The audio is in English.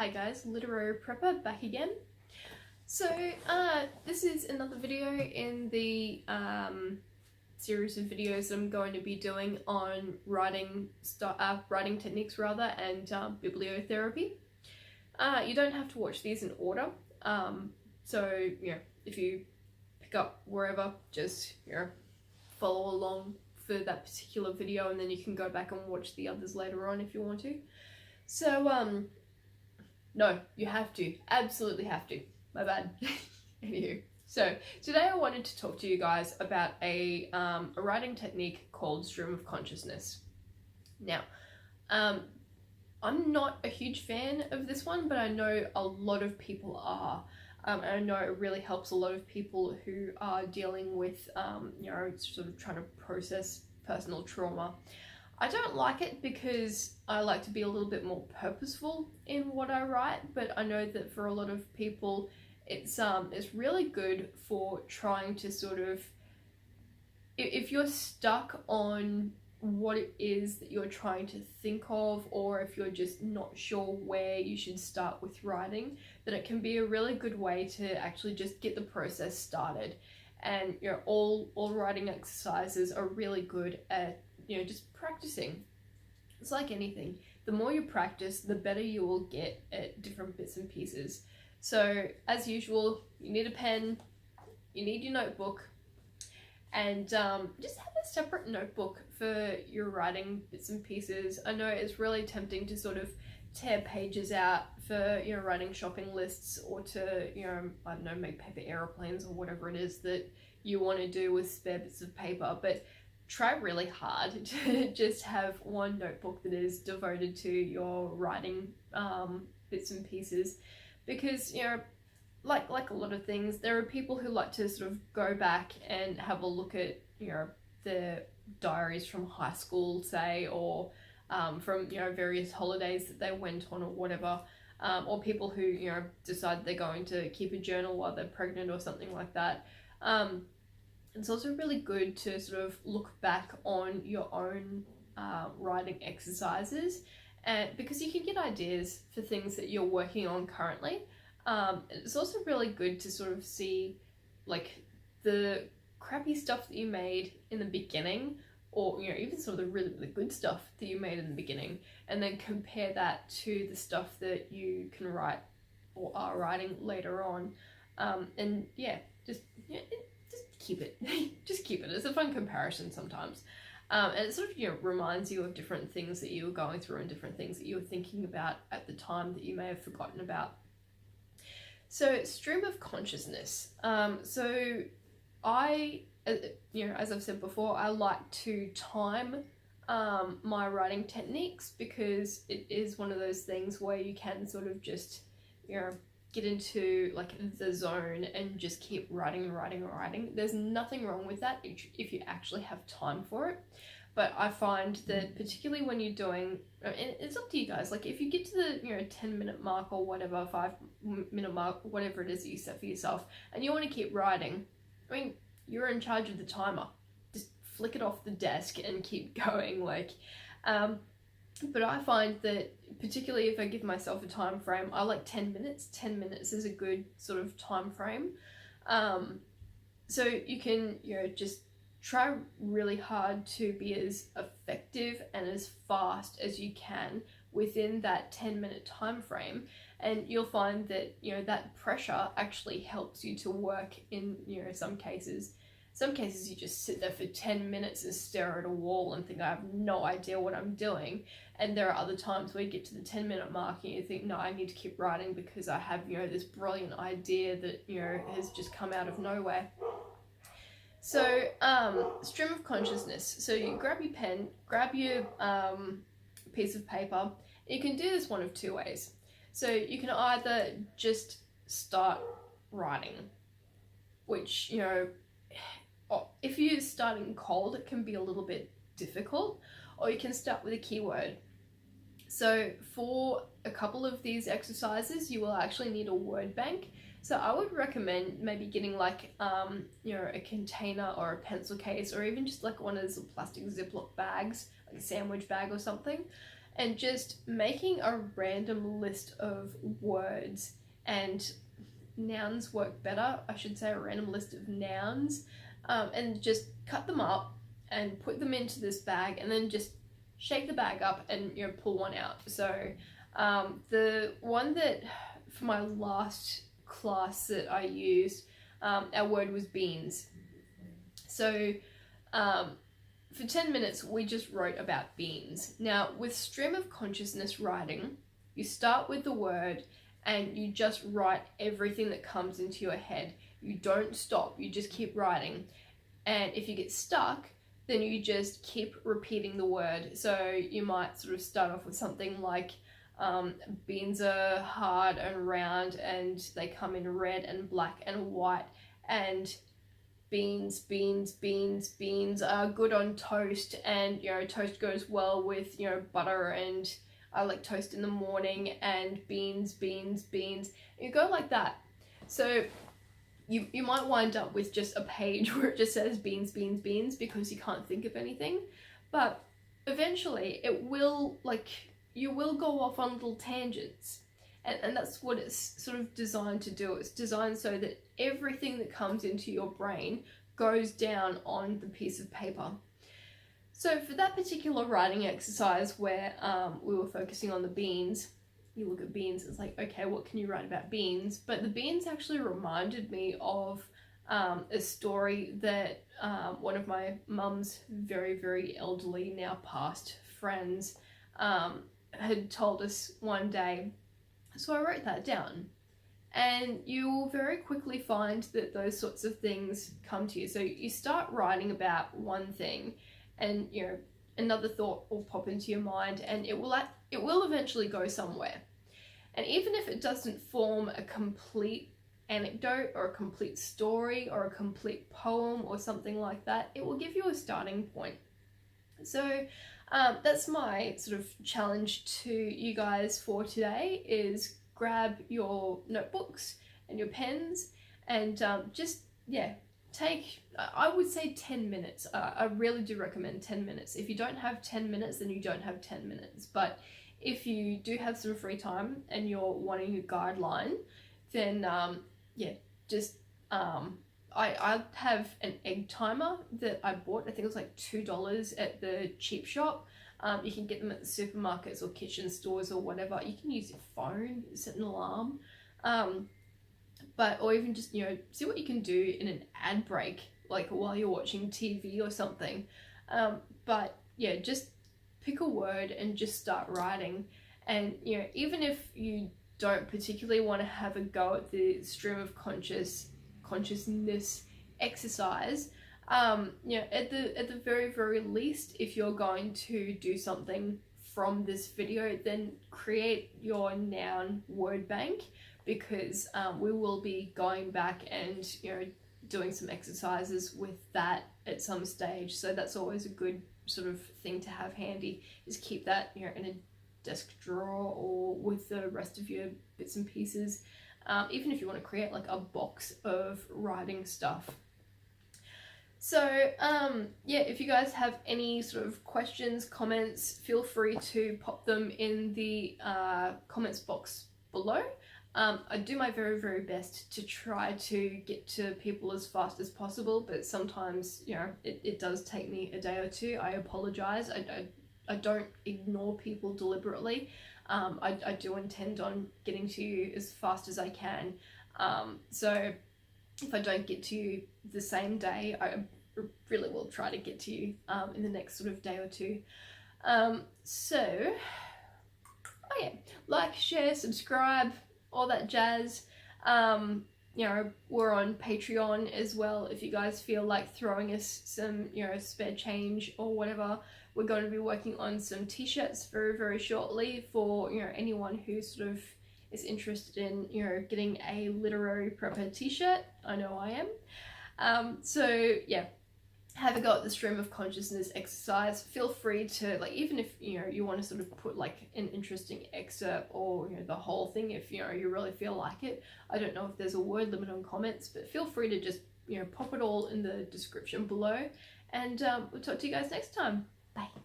Hi guys, Literary Prepper back again. So this is another video in the series of videos that I'm going to be doing on writing techniques rather, and bibliotherapy. You don't have to watch these in order, so if you pick up wherever, just follow along for that particular video, and then you can go back and watch the others later on if you want to. So no, you have to, absolutely have to. My bad. Anywho, so today I wanted to talk to you guys about a writing technique called stream of consciousness. Now, I'm not a huge fan of this one, but I know a lot of people are. And I know it really helps a lot of people who are dealing with, sort of trying to process personal trauma. I don't like it because I like to be a little bit more purposeful in what I write, but I know that for a lot of people, it's really good for trying to sort of, if you're stuck on what it is that you're trying to think of, or if you're just not sure where you should start with writing, then it can be a really good way to actually just get the process started. And all writing exercises are really good at just practicing. It's like anything. The more you practice, the better you will get at different bits and pieces. So as usual, you need a pen, you need your notebook, and just have a separate notebook for your writing bits and pieces. I know it's really tempting to sort of tear pages out for writing shopping lists, or to I don't know, make paper airplanes or whatever it is that you want to do with spare bits of paper, but try really hard to just have one notebook that is devoted to your writing bits and pieces, because like a lot of things, there are people who like to sort of go back and have a look at their diaries from high school, say, or from various holidays that they went on or whatever, or people who decide they're going to keep a journal while they're pregnant or something like that. It's also really good to sort of look back on your own writing exercises, and because you can get ideas for things that you're working on currently. It's also really good to sort of see like the crappy stuff that you made in the beginning, or even some of the really, really good stuff that you made in the beginning, and then compare that to the stuff that you can write or are writing later on. And just keep it. Just keep it. It's a fun comparison sometimes. And it sort of reminds you of different things that you were going through and different things that you were thinking about at the time that you may have forgotten about. So stream of consciousness. So I, as I've said before, I like to time my writing techniques, because it is one of those things where you can sort of just get into like the zone and just keep writing. There's nothing wrong with that if you actually have time for it. But I find that particularly when you're doing, and it's up to you guys, like if you get to the 10-minute mark or whatever, 5-minute mark, whatever it is that you set for yourself, and you want to keep writing, I mean, you're in charge of the timer. Just flick it off the desk and keep going. But I find that particularly if I give myself a time frame, I like 10 minutes. 10 minutes is a good sort of time frame. So you can just try really hard to be as effective and as fast as you can within that 10-minute time frame, and you'll find that that pressure actually helps you to work in some cases. Some cases you just sit there for 10 minutes and stare at a wall and think, I have no idea what I'm doing. And there are other times where you get to the 10-minute mark and you think, no, I need to keep writing because I have this brilliant idea that has just come out of nowhere. So stream of consciousness. So you grab your pen, grab your piece of paper. You can do this one of two ways. So you can either just start writing, which if you're starting cold, it can be a little bit difficult, or you can start with a keyword. So for a couple of these exercises, you will actually need a word bank. So I would recommend maybe getting like, a container or a pencil case, or even just like one of those plastic Ziploc bags, like a sandwich bag or something. and just making a random list of words, and nouns work better, I should say a random list of nouns, and just cut them up and put them into this bag, and then just shake the bag up and pull one out. So the one that for my last class that I used, our word was beans. So for 10 minutes we just wrote about beans. Now with stream of consciousness writing, you start with the word and you just write everything that comes into your head. You don't stop, you just keep writing. And if you get stuck, then you just keep repeating the word. So you might sort of start off with something like beans are hard and round and they come in red and black and white, and beans are good on toast, and toast goes well with butter, and I like toast in the morning, and beans. You go like that. So you might wind up with just a page where it just says beans because you can't think of anything, but eventually it will, you will go off on little tangents, and that's what it's sort of designed to do. It's designed so that everything that comes into your brain goes down on the piece of paper. So for that particular writing exercise where we were focusing on the beans, you look at beans, it's like, okay, what can you write about beans? But the beans actually reminded me of a story that one of my mum's very elderly, now past friends had told us one day. So I wrote that down, and you will very quickly find that those sorts of things come to you. So you start writing about one thing, and another thought will pop into your mind, and it will eventually go somewhere. And even if it doesn't form a complete anecdote or a complete story or a complete poem or something like that, it will give you a starting point. So that's my sort of challenge to you guys for today, is grab your notebooks and your pens and take, I would say 10 minutes. I really do recommend 10 minutes. If you don't have 10 minutes, then you don't have 10 minutes. But if you do have some free time and you're wanting a guideline, then I have an egg timer that I bought. I think it was like $2 at the cheap shop. You can get them at the supermarkets or kitchen stores or whatever. You can use your phone, set an alarm. Or even just, see what you can do in an ad break, like while you're watching TV or something. Just pick a word and just start writing. And, even if you don't particularly want to have a go at the stream of consciousness exercise, at the very least, if you're going to do something from this video, then create your noun word bank, because we will be going back and doing some exercises with that at some stage. So that's always a good sort of thing to have handy, is keep that in a desk drawer or with the rest of your bits and pieces, even if you want to create like a box of writing stuff. So if you guys have any sort of questions, comments, feel free to pop them in the comments box below. I do my very best to try to get to people as fast as possible, but sometimes it does take me a day or two. I apologize. I don't ignore people deliberately. I do intend on getting to you as fast as I can. So if I don't get to you the same day, I really will try to get to you in the next sort of day or two. Like, share, subscribe, all that jazz. We're on Patreon as well. If you guys feel like throwing us some, spare change or whatever, we're going to be working on some t-shirts very shortly for, anyone who sort of is interested in, getting a literary prepper t-shirt. I know I am. Have a go at the stream of consciousness exercise. Feel free to, even if you want to sort of put like an interesting excerpt or the whole thing, if you really feel like it. I don't know if there's a word limit on comments, but feel free to just pop it all in the description below, and we'll talk to you guys next time. Bye.